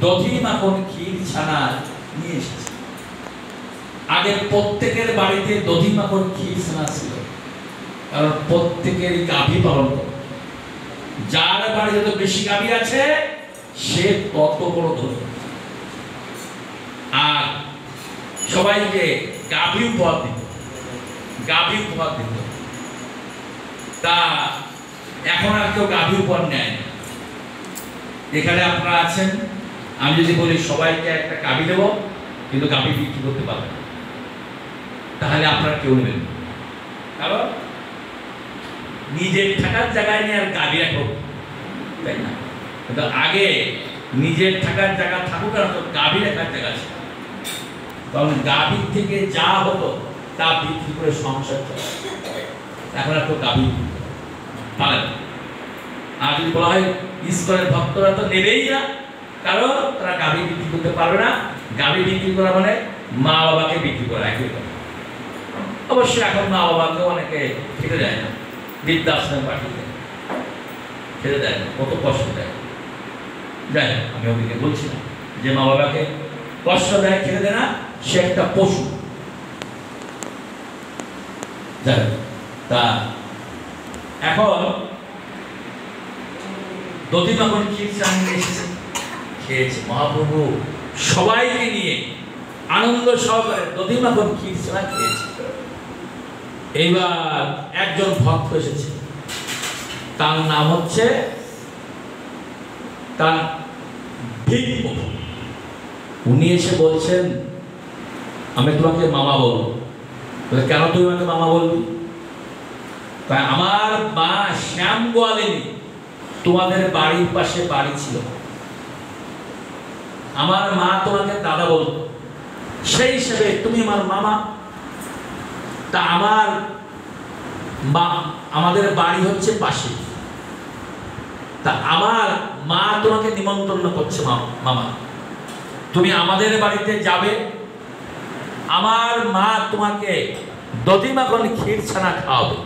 দধি মাখন ক্ষীর ছানা নিয়ে এসেছে। আগে প্রত্যেকের বাড়িতে দধি মাখন ক্ষীর ছানা ছিল, কারণ প্রত্যেকেরই গাভী পালন করে। যার বাড়ি যত বেশি গাভী আছে সে তত বড় ধনী। আর সবাইকে গাভী উপহার দিত, গাভী উপহার দিত। তা এখন আর কেউ গাভী উপহার নেয় না। এখানে আপনারা আছেন, আমি যদি বলি সবাইকে একটা গাভী দেবো, কিন্তু গাভী বিক্রি করতে পারবেন না, তাহলে আপনারা কেউ নেবেন না। কারণ নিজের থাকার জায়গায় নিয়ে আর গাভী রাখো, তাই না? কিন্তু আগে নিজের থাকার জায়গা থাকুক আর গাভী রাখার জায়গা ছিল, কারণ গাভীর থেকে যা হতো তা বিক্রি করে সংসার চলে। এখন আর কেউ গাভী পারে না। আর যদি বলা হয় ঈশ্বরের ভক্তরা তো নেবেই না, কারণ তারা গাভী বিক্রি করতে পারবে না। গাভী বিক্রি করা মানে মা বাবাকে বিক্রি করা, একই কথা। অবশ্যই এখন মা বাবাকে অনেকে খেতে দেয় না, বৃদ্ধাশ্রমে পাঠিয়ে দেয়, খেতে দেয় না, কত কষ্ট দেয়। যাই হোক, আমি ওদিকে বলছি না যে মা বাবাকে কষ্ট দেয়, খেতে দেয় না, সে একটা পশু। যাই হোক, তা এখন দধি মাখন ক্ষীর ছানা নিয়ে এসেছে, খেয়েছে মহাপ্রভু সবাইকে নিয়ে আনন্দ সহকারে দধি মাখন ক্ষীর ছানা খেয়েছে। এইবার একজন ভক্ত এসেছে, তার নাম হচ্ছে তার ভীম। উনি এসে বলছেন, আমি তোমাকে মামা বলবো। কেন তুমি আমাকে মামা বলবি? তাই আমার মা শ্যাম গোয়ালিনী তোমাদের বাড়ির পাশে বাড়ি ছিল, আমার মা তোমাকে দাদা বলতো, সেই হিসেবে তুমি আমার মামা। তা আমাদের বাড়ি হচ্ছে পাশে, তা আমার মা তোমাকে নিমন্ত্রণ করছে মামা, তুমি আমাদের বাড়িতে যাবে, আমার মা তোমাকে দধি মাখন ক্ষীর ছানা খাওয়াবে,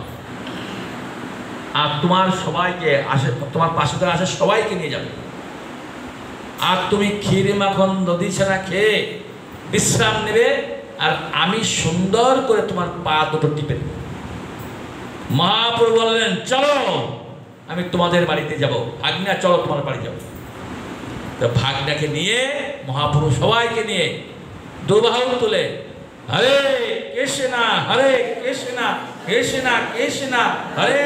আর তোমার সবাইকে আসে, তোমার পাশে যারা আসে সবাইকে নিয়ে যাবে, আর তুমি ক্ষীর মাখন দধি ছানা খেয়ে বিশ্রাম নেবে, আর আমি সুন্দর করে তোমার পা দুটো টিপে দেব। মহাপ্রভু বললেন, চলো আমি তোমাদের বাড়িতে যাব। ভাগ্না চলো তোমার বাড়ি যাবো। তো ভাগ্নাকে নিয়ে মহাপ্রভু সবাইকে নিয়ে দুবাহু তুলে হরে কৃষ্ণা হরে কৃষ্ণা কৃষ্ণা কৃষ্ণা হরে